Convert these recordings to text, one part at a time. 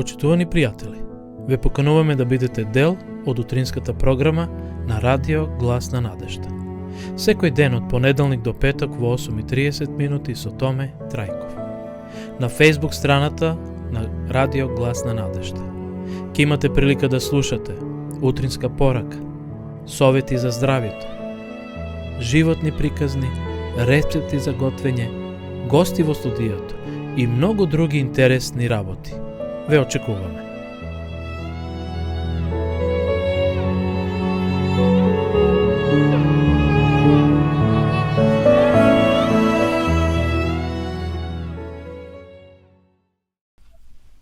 Почитувани пријатели, ве покануваме да бидете дел од утринската програма на Радио Глас на надежда. Секој ден од понеделник до петок во 8:30 минути со Томе Трајков. На Facebook страната на Радио Глас на надежда. Ке имате прилика да слушате утринска порака, совети за здравјето, животни приказни, рецепти за готвење, гости во студиото и многу други интересни работи. Ве очекуваме.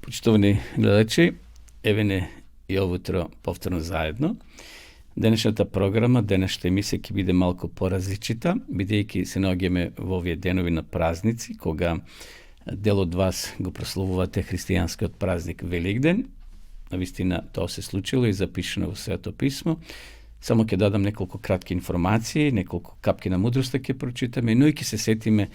Почитувани гледачи, еве не и овутро повторно заедно. Денешната програма, денешната емисија ќе биде малку поразличита, бидејќи се наоѓаме во овие денови на празници, кога дел од вас го прославувате христијанскиот празник Великден. Навистина тоа се случило и запишено во Свето писмо. Само ќе дадам неколку кратки информации, неколку капки на мудроста ќе прочитаме, но и ќе се сетиме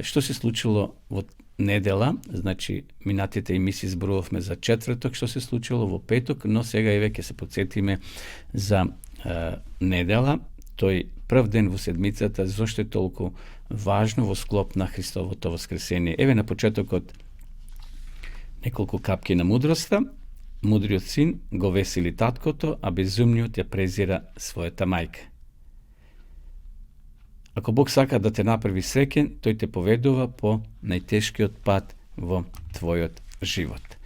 што се случило во недела. Значи, минатите емисии зборувавме за четврток, што се случило во петок, но сега еве ќе се потсетиме за недела, тој прв ден во седмицата, зошто е толку важно во склоп на Христовото воскресение. Еве на почетокот неколку капки на мудроста. Мудриот син го весели таткото, а безумниот ја презира својата мајка. Ако Бог сака да те направи среќен, тој те поведува по најтешкиот пат во твојот живот.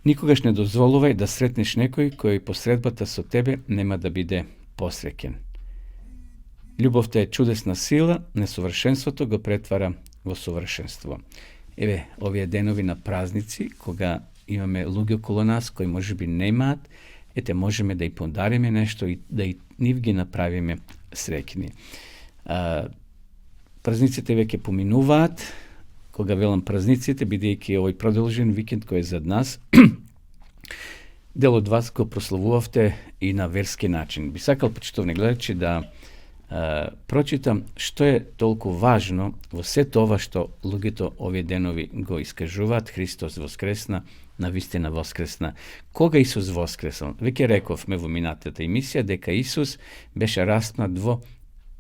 Никогаш не дозволувај да сретнеш некој кој по средбата со тебе нема да биде посреќен. Љубовта е чудесна сила, несовршенството го претвара во совршенство. Еве, овие денови на празници, кога имаме луѓе околу нас кои можеби немаат, ете можеме да и подариме нешто и да и нив ги направиме среќни. Празниците веќе поминуваат. Кога велам празниците, бидејќи овој продолжен викенд кој е зад нас, дел од вас го прославувавте и на верски начин. Би сакал, почитувани гледачи, да прочитам што е толку важно во сето ова што луѓето овие денови го искажуваат. Христос воскресна, навистина воскресна. Кога Исус воскреснал? Веќе рековме во минатата емисија дека Исус беше распнат во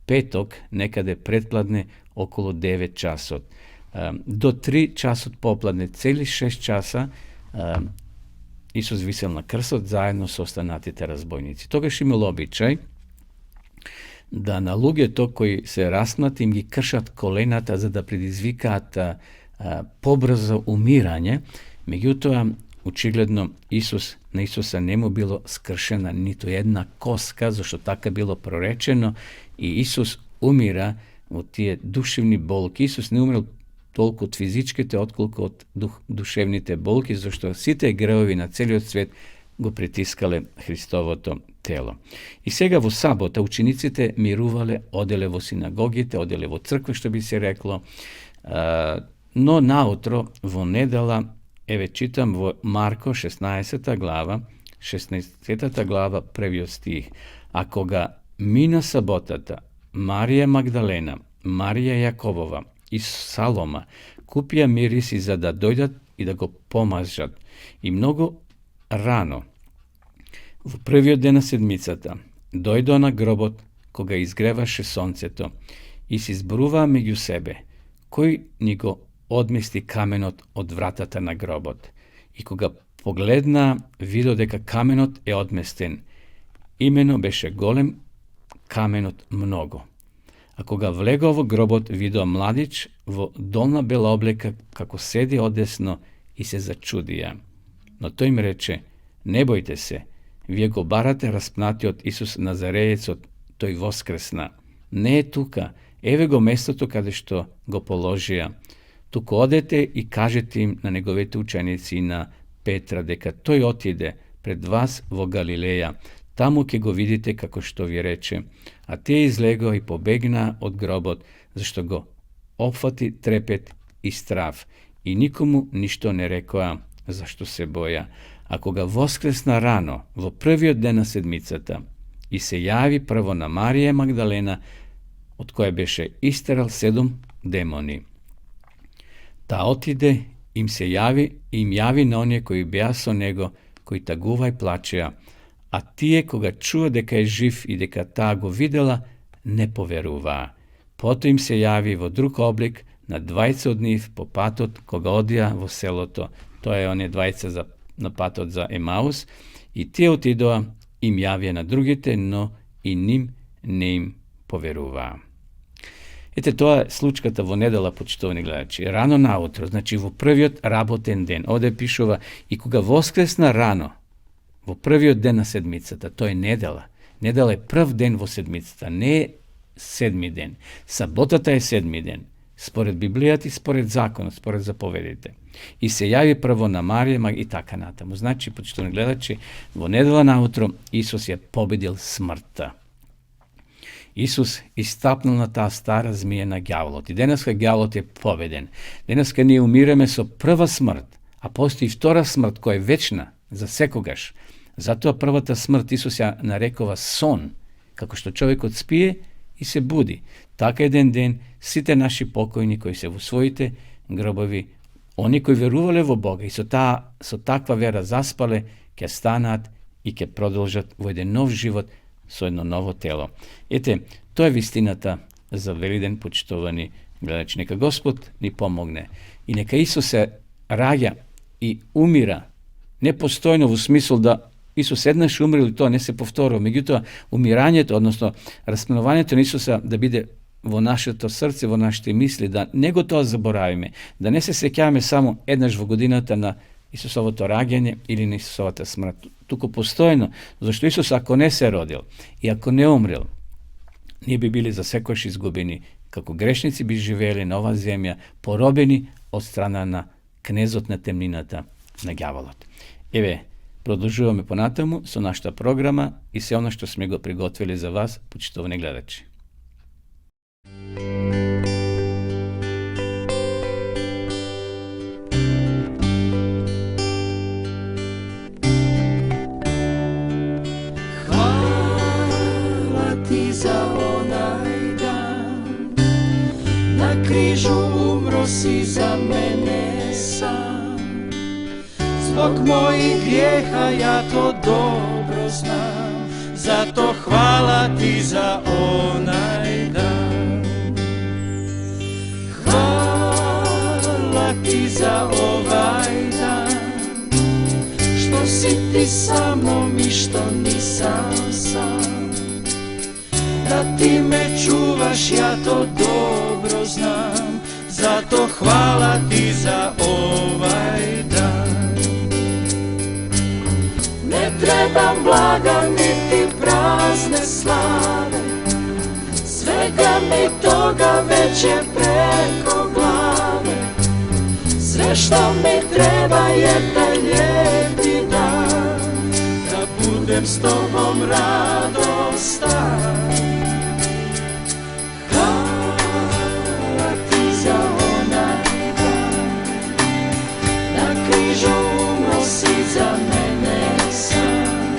петок, некаде предпладне околу 9 часот. До 3 часот попладне, цели 6 часа, Исус висел на крстот заедно со останатите разбойници. Тогаш имал обичај да на луѓето кои се распнати им ги кршат колената за да предизвикаат побрзо умирање. Меѓутоа, очигледно, на Исуса не му било скршена ниту една коска, зашто така било проречено, и Исус умира од тие душевни болки. Исус не умрел толку од физичките, отколку од душевните болки, зашто сите греови на целиот свет го притискале Христовото тело. И сега во сабота учениците мирувале, оделе во синагогите, оделе во црква, што би се рекло, но наутро во недела, еве читам во Марко 16 глава, 16 глава, првиот стих. А кога мина саботата, Марија Магдалена, Марија Јаковова и Салома купија мириси за да дојдат и да го помажат. И многу рано, во првиот ден на седмицата, дојдоа на гробот кога изгреваше сонцето и се изборуваа меѓу себе кој ни го одмести каменот од вратата на гробот. И кога погледна, видо дека каменот е одместен. Имено беше голем, каменот многу. А кога влегоа во гробот, видоа младич во долна бела облека како седи одесно и се зачудија. Но тој им рече: не бојте се, вие го барате распнатиот Исус Назареецот, тој воскресна. Не е тука, еве го местото каде што го положија. Туку одете и кажете им на неговите ученици и на Петра дека тој отиде пред вас во Галилеја. Таму ќе го видите како што ви рече. А тие излегоа и побегнаа од гробот, зашто го опфати трепет и страв. И никому ништо не рекоа, зашто се боја. А кога воскресна рано, во првиот ден на седмицата, и се јави прво на Марија Магдалена, од која беше истерал 7 демони. Таа отиде im javi na onje koji bejaso nego, koji taguvaj plačeja, a tije koga čuo deka je živ i deka ta go videla, ne poveruva. Poto im se javi vo drug oblik na 20 dniv po patot koga odija vo seloto. To je one 20 na patot za Emaus. I tije otidoa im javija na drugite, no i nim ne im poveruva. Ete, to je slučkata vo nedela, počtovani gledači. Rano nautro, znači vo prvi od raboten den. Ovdje pišova i koga voskresna rano, vo prvi od dena sedmicata, to je nedela. Nedela je prv den vo sedmicata, ne 7. den. Sabotata je 7. den. Spored Biblijati, spored zakona, spored zapovedite. I se javi prvo na Marijama i taka natamo. Znači, počtovani gledači, vo nedela nautro Isus je pobedil smrta. Isus istapnul na ta stara zmijena gjavlot. I denaska gjavlot je pobeden. Denaska nije umireme so prva smrt, a postoji vtora smrt koja je večna za sekogaš. Zato prvata smrt Isus je narekova son, kako što čovjek odspije i se budi. Taka jedan den site naši pokojni koji se u svojite grobovi, oni koji veruvali vo Boga i so takva vera zaspale, ke stanat i ke prodolžat u jedan nov život, so jedno novo telo. Ete, to je vistinata za veliden, počtovani gledači. Neka Gospod ni pomogne. I neka Isus se raja i umira nepostojno u smislu da Isus jednaš umrili, to ne se povtorilo. Međutim, umiranje to, odnosno raspmenovanje to Isusa da bide vo naše to srce, vo naše misli, da nego to zaboravime, da ne se sekjame samo jednaš v godinata na Isusovo to rađanje ili na Isusova ta smrt. Tuko postojno, zašto Isus ako ne se rodil i ako ne umril, nije bi bili za sekoš izgubeni, kako grešnici bi živjeli na ova zemlja, porobeni od strana na knezotna temninata na gjavolot. Eve, produžujemo po natamu su našta programa i sve ono što smo ga prigotvili za vas, počtovani gledači. Za onaj dan na križu umro si za mene sam. Zbog mojih grijeha ja to dobro znam, zato hvala ti za onaj dan. Hvala ti za ovaj dan, što si ti sa mnom i što nisam sam. Da ti me čuvaš, ja to dobro znam, zato hvala ti za ovaj dan. Ne trebam blaga niti prazne slave, svega mi toga već je preko glave. Sve što mi treba je taj lijepi dan, da budem s tobom radostan. Za mene sam,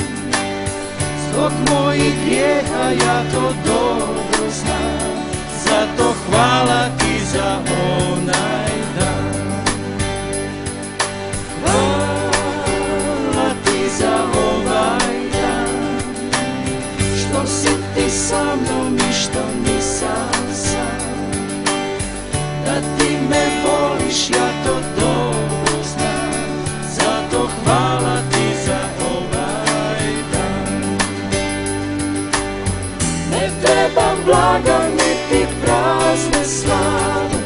zbog mojih grijeha ja to dobro znam, zato hvala ti za onaj dan. Hvala ti za ovaj dan, što si ti sa mnom i što nisam sam. Da ti me voliš, ja to dobro znam, zato hvala ti za ovaj dan. Ne trebam blaga niti prazne slave,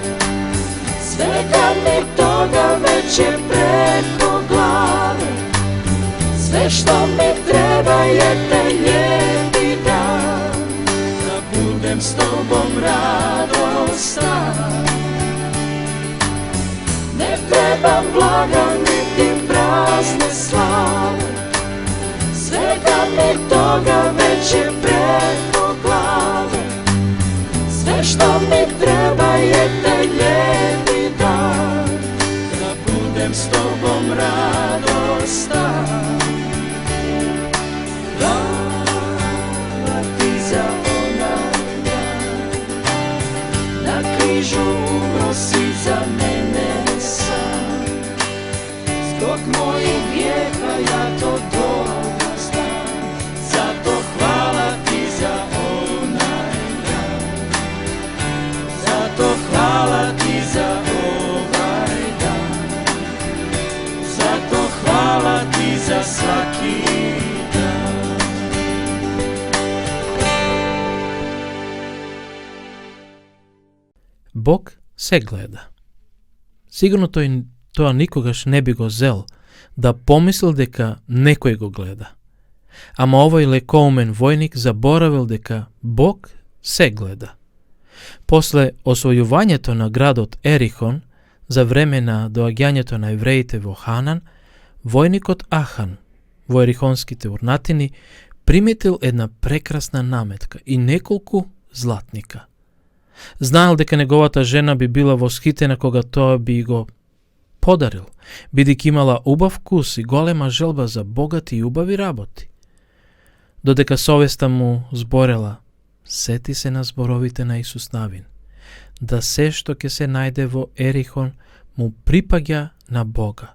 svega mi toga već je preko glave. Sve što mi treba je taj lijepi dan, da budem s tobom radostan. Ne trebam blaga niti prazne slave, svega mi toga već je preko glave. Sve što mi treba je taj lijepi dan, da budem s tobom radostan. Hvala ti za onaj dan, na križu umro si za mene sam. Bog se gleda. Sigurno to nikogaš ne bi go zel, da pomisl deka nekoj go gleda. Ама овој лекоумен војник заборавил дека Бог се гледа. После освојувањето на градот Ерихон, за време на доаѓањето на евреите во Ханан, војникот Ахан во ерихонските урнатини приметил една прекрасна наметка и неколку златника. Знаел дека неговата жена би била восхитена кога тоа би го подарил, бидејќи имала убав вкус и голема желба за богати и убави работи. Додека совеста му зборела, сети се на зборовите на Исус Навин, да се што ќе се најде во Ерихон му припаѓа на Бога.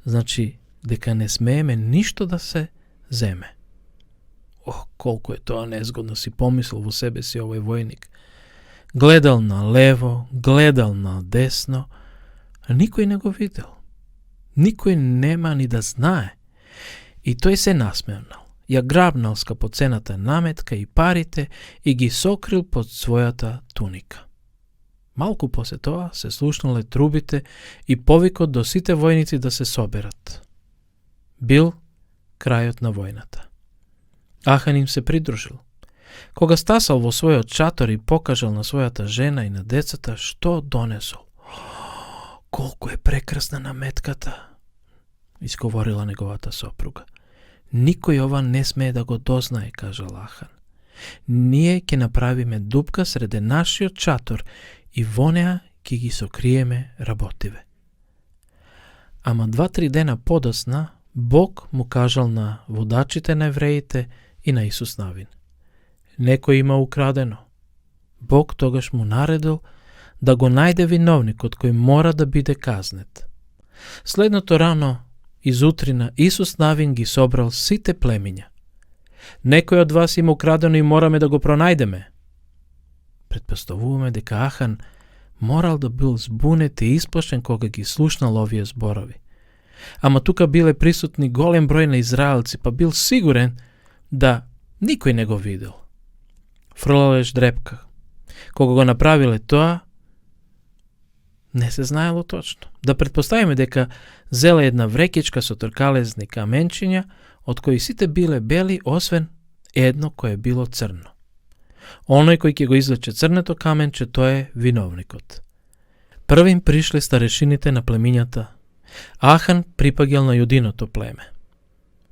Значи, дека не смееме ништо да се земе. Колку е тоа незгодно, си помислил во себе си овој војник. Гледал на лево, гледал на десно, а никој не го видел. Никој нема ни да знае. И тој се насмевнал. Ја грабнал скапоцената наметка и парите и ги сокрил под својата туника. Малку после тоа се слушнале трубите и повикот до сите војници да се соберат. Бил крајот на војната. Ахан им се придружил. Кога стасал во својот шатор и покажал на својата жена и на децата што донесол. Колку е прекрасна наметката, изговорила неговата сопруга. Никој ова не смее да го дознае, кажал Ахан. Ние ќе направиме дупка среде нашиот шатор и во неа ќе ги сокриеме работиве. Ама 2-3 дена подосна Бог му кажал на водачите на евреите и на Исус Навин. Некој има украдено. Бог тогаш му наредил да го најде виновникот кој мора да биде казнет. Следното рано, изутрина, Исус Навин ги собрал сите племиња. Некој од вас има украдено и мораме да го пронајдеме. Предпоставуваме дека Ахан морал да бил збунет и исплашен кога ги слушнал овие зборови. Ама тука биле присутни голем број на израелци, па бил сигурен да никој не го видел. Фрлале ждрепка. Кога го направиле тоа, не се знаело точно. Да предпоставиме дека зеле една врекичка со тркалезни каменчиња, од кои сите биле бели, освен едно кое било црно. Оној кој ќе го извлече црнето каменче, тој е виновникот. Првим пришле старешините на племињата. Ахан припаѓал на јудиното племе.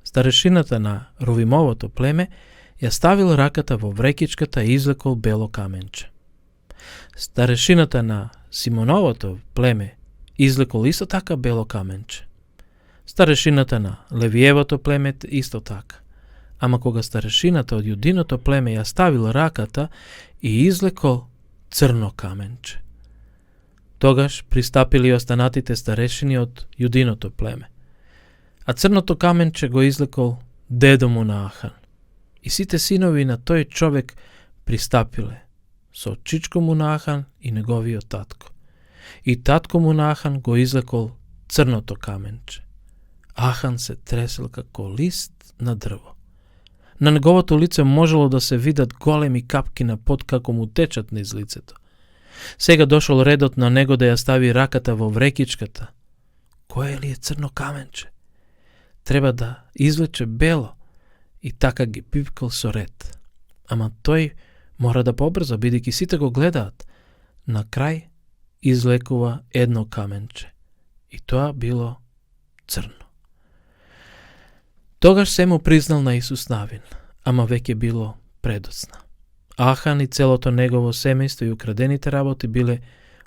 Старешината на Рувимовото племе ја ставил раката во врекичката и извлекол бело каменче. Старешината на Симоновото племе извлекол исто така бело каменче. Старешината на Левиевото племе исто така. Ама кога старешината од јудиното племе ја ставил раката и извлекол црно каменче, тогаш пристапили останатите старешини од јудиното племе. А црното каменче го извлекол дедо му на Ахан. И сите синови на тој човек пристапиле со чичко му на Ахан и неговиот татко. И татко му на Ахан го извлекол црното каменче. Ахан се тресел како лист на дрво. На неговото лице можело да се видат големи капки на пот како му течат низ лицето. Сега дошол редот на него да ја стави раката во врекичката. Кое ли е црно каменче? Треба да извлече бело и така ги пипкал со ред. Ама тој мора да побрза, бидејќи сите го гледаат. На крај извлекува едно каменче. И тоа било црно. Тогаш се му признал на Исус Навин, ама веќе било предоцна. Ахан и целото негово семејство и украдените работи биле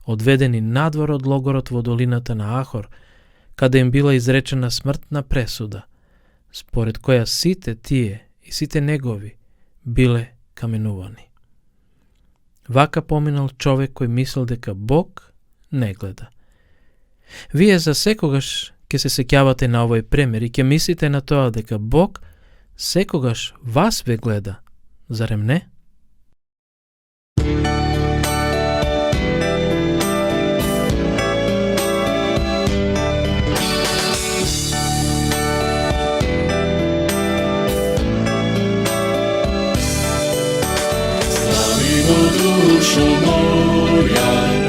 одведени надвор од логорот во долината на Ахор, каде им била изречена смртна пресуда, според која сите тие и сите негови биле каменувани. Вака поминал човек кој мислел дека Бог не гледа. Вие за секогаш ќе се сеќавате на овој пример и ќе мислите на тоа дека Бог секогаш вас ве гледа, зарем не? Славимо душо моја,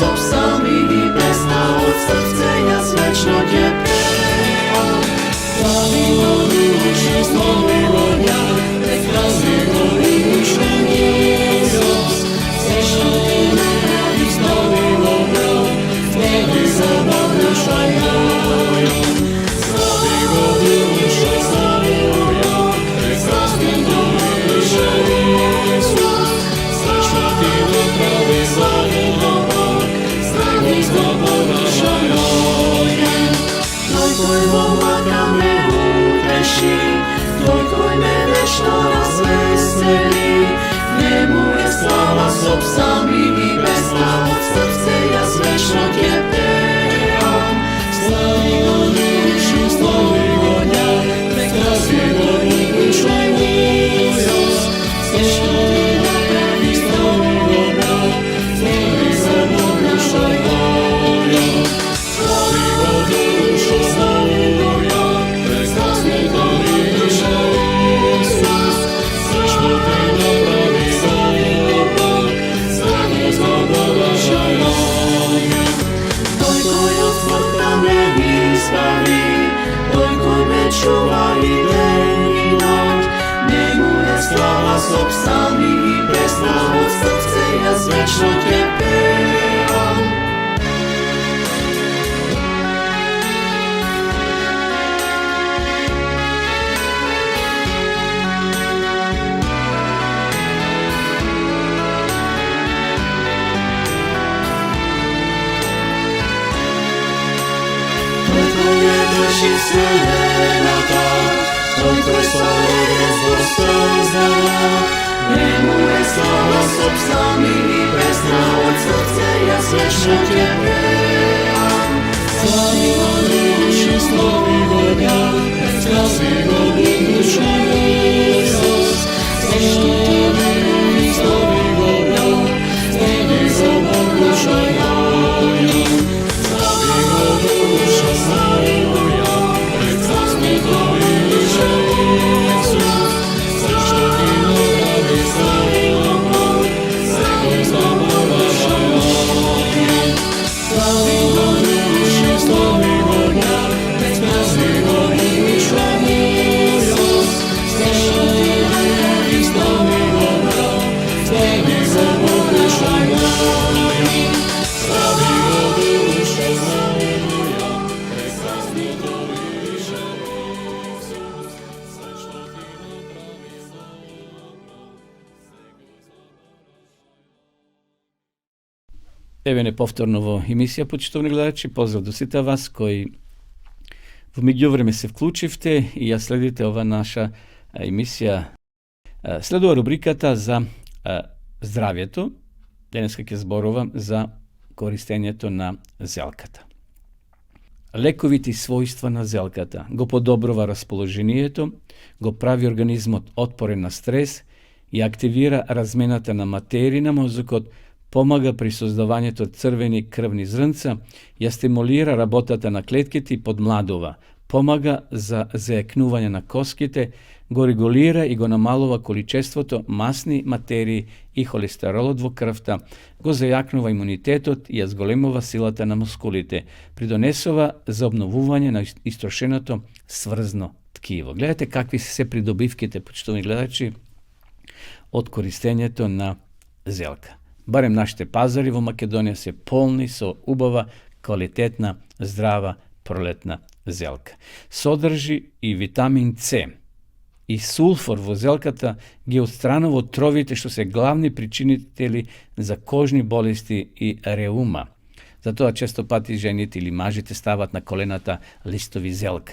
sob sami i pesna od srce ja svečno tě pevám. Slavimo duši, slavimo ja, prekrasimo dušo Isus. Svečno ti napravi, slavimo ja, tebi sama duša moja. Slavimo duši, slavimo ja, prekrasimo dušo Isus. Svečno ti napravi, slavimo Bog, slavimo duša moja. Tvoj koji volaka me utreši, Tvoj koji me večno razveseli, njemu je slava sob sami i pesna od srce ja svečno tě pevam. Slavimo dušu, slavimo ja, prekrasimo dušo Isus. Svečno ti napravi, slavimo ja, slavimo dušo moja. Slavimo dušu, slavimo ja, prekrasimo dušo Isus. Svečno ti napravi, slavimo Bog, slavimo dušo moja. Tvoj koji od smrta me izbavi, Tvoj koji me čuva i den i noć, njemu je slava sob sami i pesna od srce ja svečno tě pevam. Tvoj koji je duši svenata, Tvoj koji svoje grozbo spoznala, njemu je slava sob sami i pesna od srce ja svečno tě pevam. Slavimo dušu, slavimo ja, prekrasimo dušo Isus. Svečno ti napravi, slavimo ja, slavimo dušo moja. Slavimo dušu, slavimo ja, prekrasimo dušo Isus. Svečno ti napravi, slavimo Bog, slavimo dušo moja. Slavimo dušu, slavimo ja, prekrasimo dušo Isus. Svečno ti napravi, slavimo ja, slavimo dušo moja. Slavimo dušu, slavimo ja, prekrasimo dušo Isus. Svečno ti napravi, slavimo Bog. Еве неповторно во емисија, почитувани гледачи, поздрав до сите вас кои во меѓувреме се вклучивте и ја следите ова наша емисија. Следува рубриката за здравјето. Денеска ќе зборувам за користењето на зелката. Лековите и својства на зелката го подобрува расположението, го прави организмот отпорен на стрес и активира размената на материи на мозокот, помага при создавањето црвени крвни зрнца, ја стимулира работата на клетките и подмладува, помага за заекнување на коските, го регулира и го намалува количеството масни материи и холестеролот во крвта, го зајакнува имунитетот и ја зголемува силата на мускулите, придонесува за обновување на истрошеното сврзно ткиво. Гледате какви се придобивките, почитувани гледачи, од користењето на зелка. Барем нашите пазари во Македонија се полни со убава, квалитетна, здрава, пролетна зелка. Содржи и витамин С и сулфор во зелката ги отстранува отровите што се главни причинители за кожни болести и реума. Затоа често пати жените или мажите стават на колената листови зелка.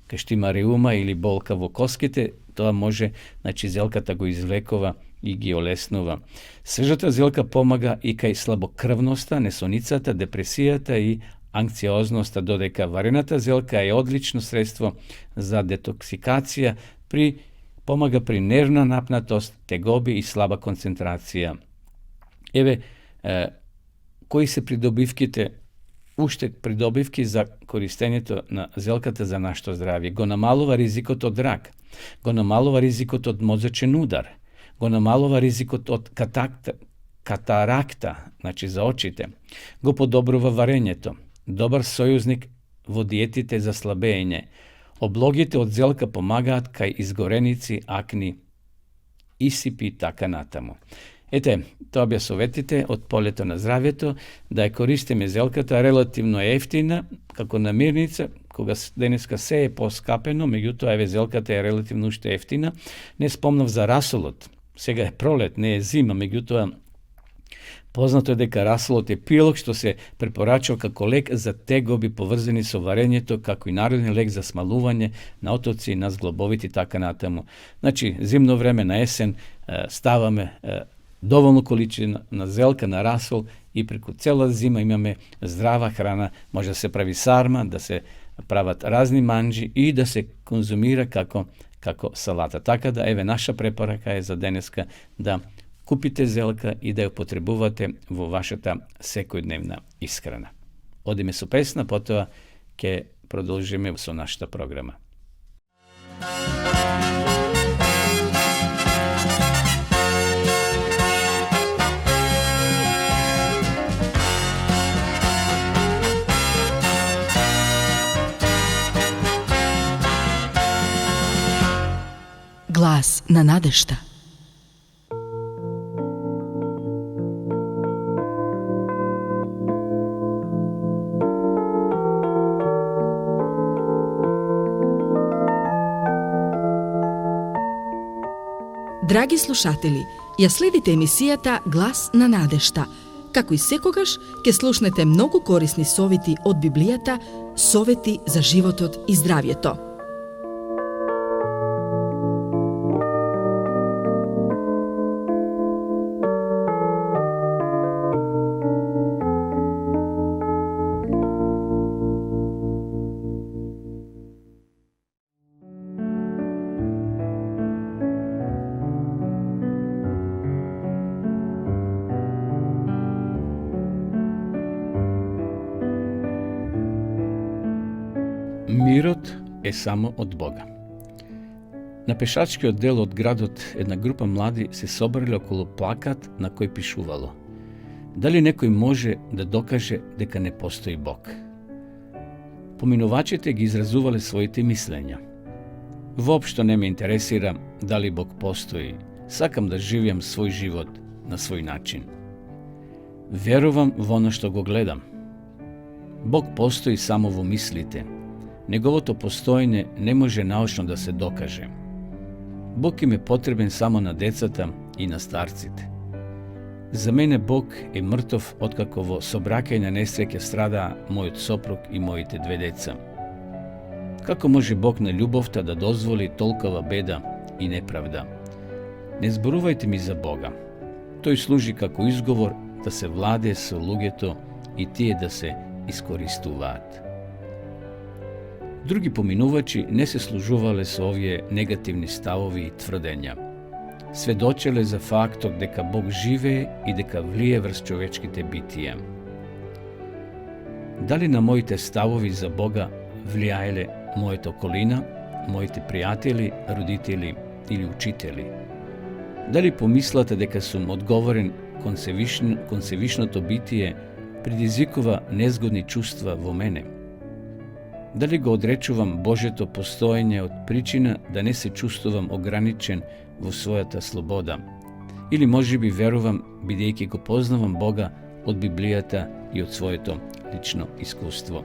Кај што има реума или болка во коските, тоа може, зелката го извлекува и ги олеснува. Свежата зелка помага и кај слабокрвноста, несоницата, депресијата и анксиозноста, додека варената зелка е одлично средство за детоксикација, помага при нервна напнатост, тегоби и слаба концентрација. Еве, кои се придобивките, уште придобивки за користењето на зелката за нашето здравје? Го намалува ризикот од рак, го намалува ризикот од мозочен удар, го намалува ризикот од katarakta, znači za očite, go podobruva varenjeto, dobar sojuznik vo dijetite za slabenje, oblogite od zelka pomagat kaj izgorenici akni isipi taka natamo. Ете, тоа бја советите од полето на здравјето, да ја користиме зелката, релативно ефтина, како намирница, кога денеска се е поскапено, меѓутоа еве зелката е релативно уште ефтина. Не спомнав за расолот, сега е пролет, не е зима, меѓутоа познато е дека расолот е пилок што се препорачува како лек за тегоби поврзани со варењето, како и народен лек за смалување на отоци, на зглобовите и така натаму. Значи, зимно време на есен ставаме доволно количина на зелка, на расол и преку цела зима имаме здрава храна, може да се прави сарма, да се прават разни манџи и да се конзумира како салата. Така да, еве, наша препорака е за денеска да купите зелка и да ја потребувате во вашата секојдневна исхрана. Одиме со песна, потоа ќе продолжиме со нашата програма. Глас на надежта. Драги слушатели, ја следите емисијата Глас на надежта. Како и секогаш, ќе слушнете многу корисни совети од Библијата, совети за животот и здравјето. Мирот е само од Бога. На пешачкиот дел од градот една група млади се собрали околу плакат на кој пишувало: дали некој може да докаже дека не постои Бог? Поминувачите ги изразувале своите мислења. Воопшто не ме интересира дали Бог постои, сакам да живеам свој живот на свој начин. Верувам во оно што го гледам. Бог постои само во мислите. Неговото постоење не може научно да се докаже. Бог им е потребен само на децата и на старците. За мене Бог е мртов откако во собраќајна несреќа страда мојот сопруг и моите 2 деца. Како може Бог на љубовта да дозволи толкова беда и неправда? Не зборувајте ми за Бога. Тој служи како изговор да се владее со луѓето и тие да се искористуваат. Други поминувачи не се служувале со овие негативни ставови и тврдења. Сведочеле за фактот дека Бог живее и дека влие врз човечките битија. Дали на моите ставови за Бога влијаеле мојата околина, моите пријатели, родители или учители? Дали помислате дека сум одговорен кон Севишното битие предизвикува незгодни чувства во мене? Дали го одречувам Божето постоење од причина да не се чувствувам ограничен во својата слобода? Или можеби верувам, бидејќи го познавам Бога од Библијата и од своето лично искуство?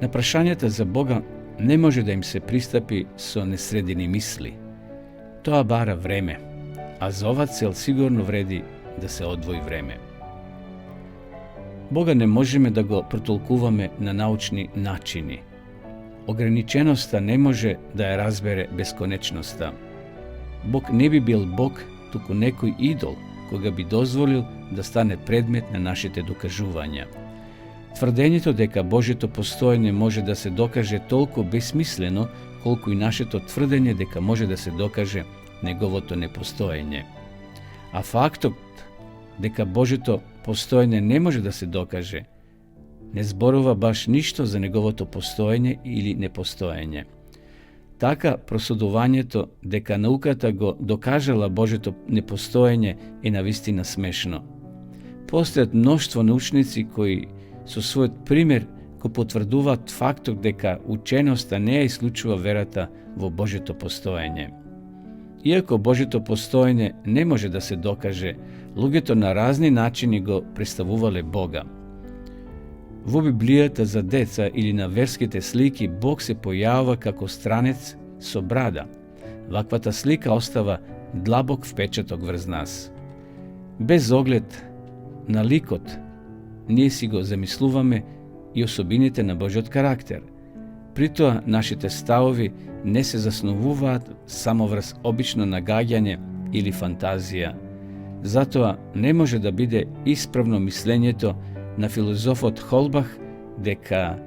На прашањата за Бога не може да им се пристапи со несредени мисли. Тоа бара време, а за ова цел сигурно вреди да се одвои време. Бога не можеме да го протолкуваме на научни начини. Ограниченоста не може да ја разбере бесконечноста. Бог не би бил Бог, туку некој идол, кога би дозволил да стане предмет на нашите докажувања. Тврдењето дека Божето постоење може да се докаже толку безсмислено, колку и нашето тврдење дека може да се докаже неговото непостоење. А фактот дека Божето постоење не може да се докаже, не зборува баш ништо за неговото постоење или непостоење. Така просудувањето дека науката го докажала Божето непостоење е навистина смешно. Постојат мноштво научници кои со својот пример го потврдуваат фактот дека ученоста не ја исклучува верата во Божето постоење. Иако Божето постоење не може да се докаже, луѓето на разни начини го представувале Бога. Во Библијата за деца или на верските слики Бог се појавува како странец со брада. Ваквата слика остава длабок впечаток врз нас. Без оглед на ликот, ние си го замислуваме и особините на Божиот карактер. Притоа, нашите ставови не се засновуваат само врз обично нагаѓање или фантазија. Затоа не може да биде исправно мислењето на филозофот Холбах дека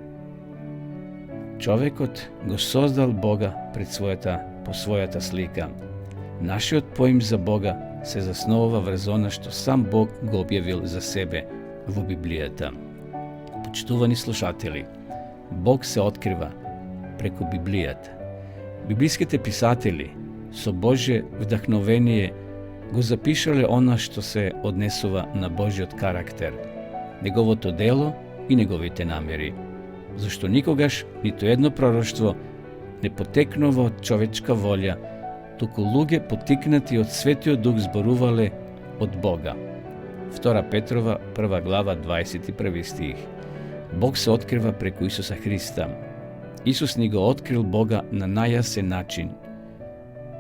човекот го создал Бога по својата слика. Нашиот поим за Бога се засновува врз она што сам Бог го објавил за себе во Библијата. Почитувани слушатели, Бог се открива преку Библијата. Библиските писатели со Божје вдахновение го запишале она што се однесува на Божиот карактер, неговото дело и неговите намери. Зашто никогаш ниту едно пророштво не потекнува од човечка волја, туку луѓе потикнати од Светиот Дух зборувале од Бога. 2 Петрова, 1 глава, 21 стих. Бог се открива преку Исуса Христа. Исус ни го открил Бога на најјасен начин.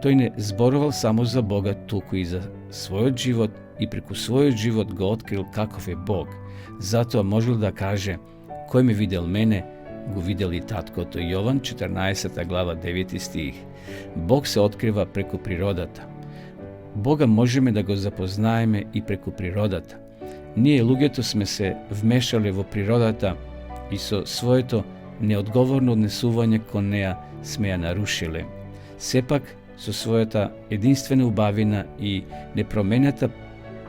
Тој не зборувал само за Бога, туку и за својот живот и преку својот живот го открил каков е Бог. Затоа можел да каже: кој ме видел мене, го видел и таткото. Јован 14 глава 9 стих. Бог се открива преку природата. Бога можеме да го запознаеме и преку природата. Ние луѓето сме се вмешале во природата и со своето неодговорно однесување кон неа сме ја нарушиле. Сепак, со својата единствена убавина и непроменета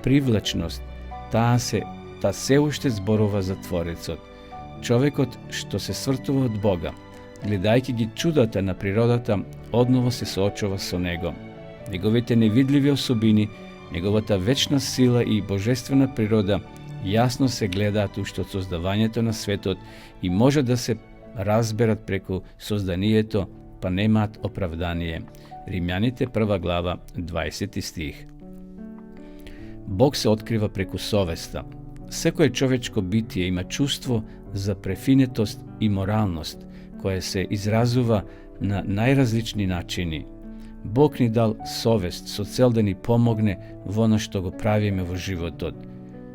привлечност, таа се уште зборува за Творецот. Човекот што се свртува од Бога, гледајќи ги чудата на природата, одново се соочува со Него. Неговите невидливи особини, неговата вечна сила и божествена природа јасно се гледаат уште од создавањето на светот и може да се разберат преку созданието, па немаат оправдание. Римјаните 1 глава 20 стих. Бог се открива преку совеста. Секое човечко битие има чувство за префинетост и моралност, која се изразува на најразлични начини. Бог ни дал совест со цел да ни помогне во она што го правиме во животот.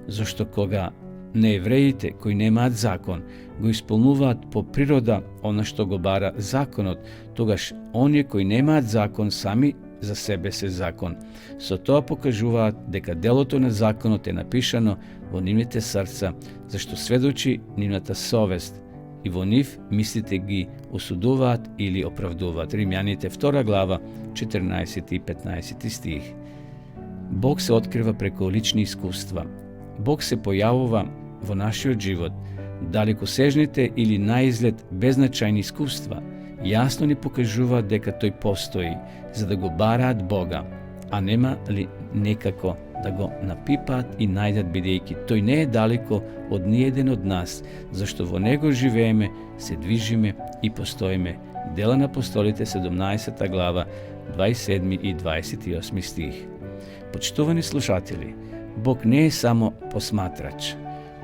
Зашто кога неевреите кои немаат закон го исполнуваат по природа она што го бара законот, тогаш оние кои немаат закон сами за себе се закон. Со тоа покажуваат дека делото на законот е напишано во нивните срца, зашто сведочи нивната совест и во нив мислите ги осудуваат или оправдуваат. Римјаните 2 глава 14 и 15 стих. Бог се открива преку лични искуства. Бог се појавува во нашиот живот. Далекосежните или наизглед беззначајни искуства јасно ни покажуваат дека тој постои, за да го бараат Бога, а нема ли некако да го напипаат и најдат, бидејќи тој не е далеко од ниеден од нас, зашто во него живееме, се движиме и постоиме. Дела на апостолите 17 глава 27 и 28 стих. Почитувани слушатели, Бог не е само посматрач.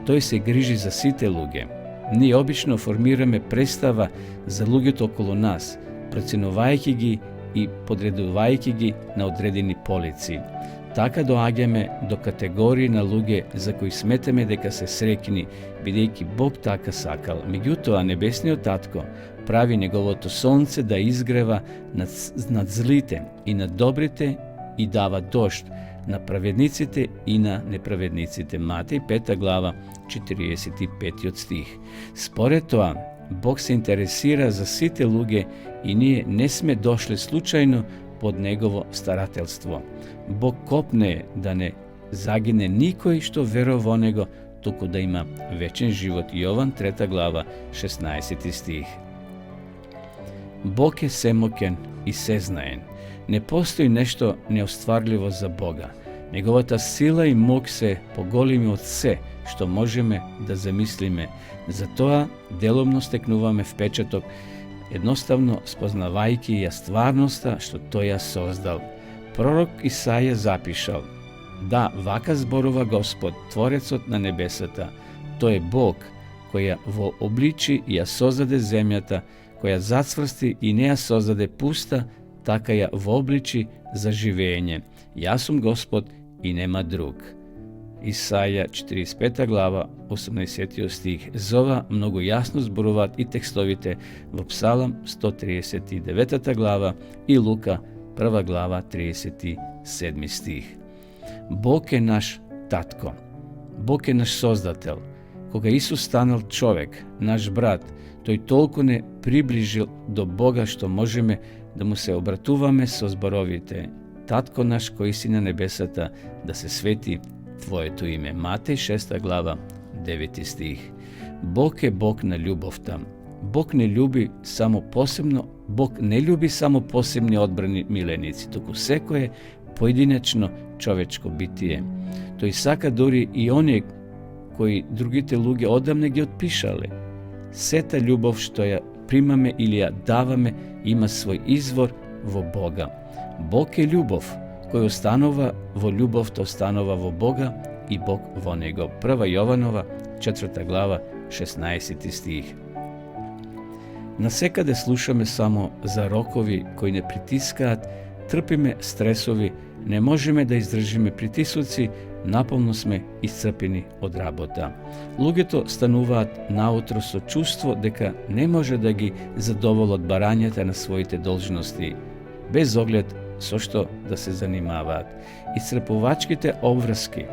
Тој се грижи за сите луѓе. Ние обично формираме представа за луѓето околу нас, проценувајќи ги и подредувајќи ги на одредени полици. Така доаѓаме до категории на луѓе за кои сметаме дека се среќни, бидејќи Бог така сакал. Меѓутоа, небесниот татко прави неговото сонце да изгрева над злите и над добрите и дава дожд на праведниците и на неправедниците. Матеј 5 глава 45 стих. Според тоа, Бог се интересира за сите луѓе и ние не сме дошли случајно под негово старателство. Бог копне да не загине никој што верува во него, туку да има вечен живот. Јован 3 глава 16 стих. Bog je svemoćan i sveznajen. Ne postoji nešto neostvarljivo za Boga. Неговата сила и мог се поголеми од се што можеме да замислиме. Затоа деломно стекнуваме впечаток, едноставно спознавајќи ја стварноста што тој ја создал. Пророк Исаја запишал: Да, вака зборува Господ, Творецот на небесата. Тој е Бог, која во обличи ја создаде земјата, која зацврсти и не ја создаде пуста, така ја вообличи за живење. Јас сум Господ и нема друг. Исаја 45 глава, 18 стих. За ова многу јасно зборуваат и текстовите во Псалам 139 глава и Лука 1 глава 37 стих. Бог е наш татко. Бог е наш создател. Кога Исус станал човек, наш брат, тој толку не приближил до Бога што можеме да му се обратуваме со зборовите: Татко наш кој си на небесата, да се свети Твоето име. Матеј 6 глава 9 стих. Бог е Бог на љубовта. Бог не љуби само посебни одбрани миленици, туку секое поединечно човечко битие. Тој сака дури и оние кои другите луѓе одамна ги отпишале. Сета љубов што ја примаме или ја даваме има свој извор во Бога. Бог е љубов, кој останува во љубовта, останува во Бога и Бог во него. 1 Јованова 4 глава 16 стих. Насекаде слушаме само за рокови кои не притискаат, трпиме стресови, не можеме да издржиме притисоци, наполно сме исцрпени од работа. Луѓето стануваат наутро со чувство дека не може да ги задоволат барањата на своите должности, без оглед со што да се занимаваат. Исцрпувачките обврски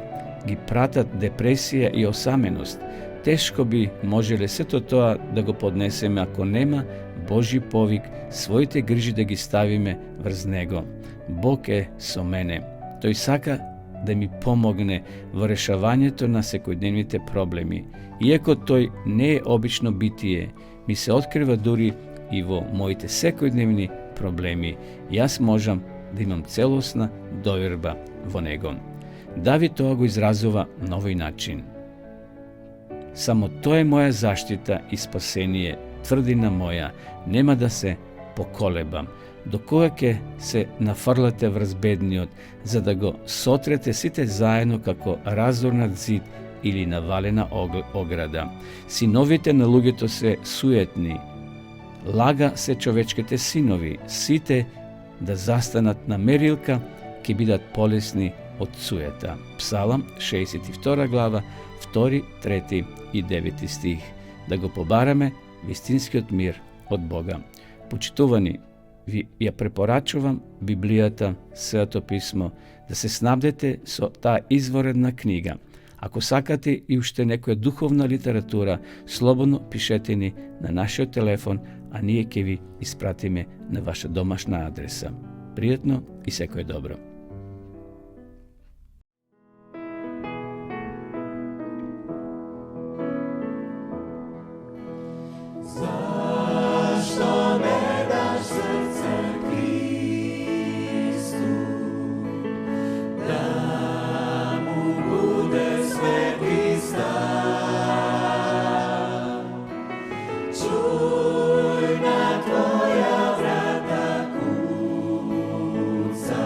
ги пратат депресија и осаменост. Тешко би можеле сето тоа да го поднесеме ако нема Божи повик, своите грижи да ги ставиме врз Него. Бог е со мене. Тој сака да ми помогне во решавањето на секојдневните проблеми. Иако тој не е обично битие, ми се открива дури и во моите секојдневни проблеми. Јас можам да имам целосна доверба во него. Давид тоа го изразува на овој начин: Само тоа е моја заштита и спасение, тврдина моја, нема да се поколебам. До кога ќе се нафрлате врз бедниот, за да го сотрете сите заедно како разорнат зид или навалена ограда. Синовите на луѓето се суетни, лага се човечките синови, сите да застанат на мерилка, ќе бидат полесни од суета. Псалам 62 глава, 2, 3 и 9 стих. Да го побараме вистинскиот мир од Бога. Почитувани, ви ја препорачувам Библијата, Светото писмо, да се снабдете со таа изворедна книга. Ако сакате и уште некоја духовна литература, слободно пишете ни на нашиот телефон, а ние ќе ви испратиме на ваша домашна адреса. Пријатно и секое добро. Čuj, na tvoja vrata kuca,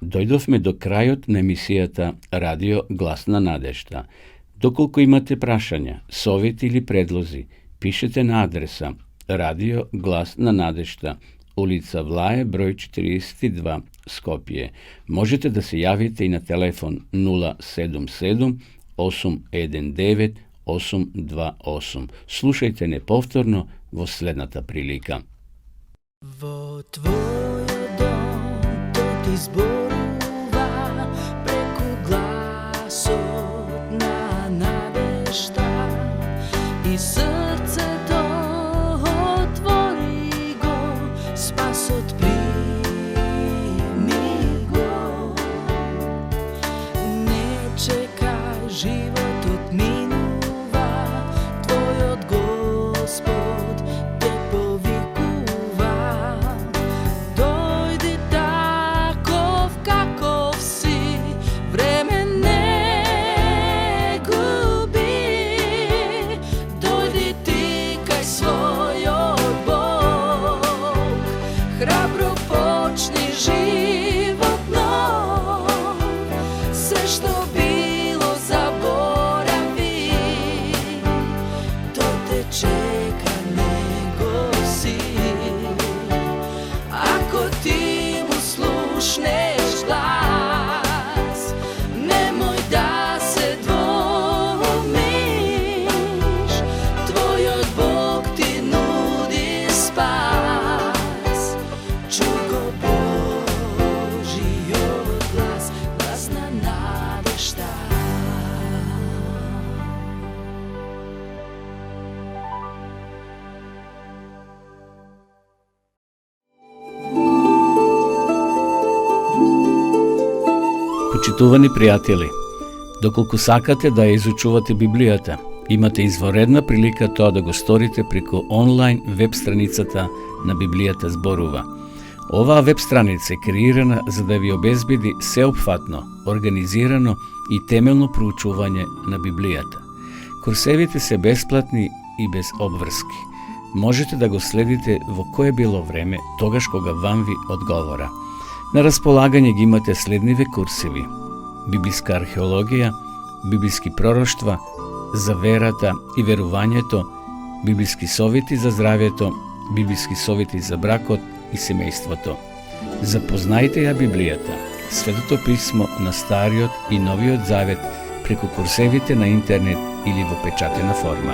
дојдовме до крајот на емисијата Радио Глас на надежта. Доколку имате прашања, совети или предлози, пишете на адреса Радио Глас на надежта, улица Влае, број 42, Скопје. Можете да се јавите и на телефон 077 819 828. Слушајте неповторно во следната прилика. Во твојот дом тој ти зборува преку гласот на надежта и срцето отвори го, спасот прими го. Не чекај, животот минува, твојот Господ те повикува. Дојди таков каков си, време не губи. Дојди ти кај својот Бог, храбро почни живот нов. Се што било заборави, тој те чека, него си. Ако ти му слушнеш глас, немој да се двомиш, твојот Бог ти нуди спас. Чуј го Божиот глас, глас на надежта. Почитувани пријатели, доколку сакате да ја изучувате Библијата, имате изворедна прилика тоа да го сторите преку онлайн веб страницата на Библијата зборува. Оваа веб страница е креирана за да ви обезбеди сеопфатно, организирано и темелно проучување на Библијата. Курсевите се бесплатни и без обврски. Можете да го следите во кое било време, тогаш кога вам ви одговора. На располагање ги имате следниве курсеви: библиска археологија, библиски пророштва, за верата и верувањето, библиски совети за здравјето, библиски совети за бракот и семејството. Запознајте ја Библијата, Светото писмо на Стариот и Новиот Завет преку курсевите на интернет или во печатена форма.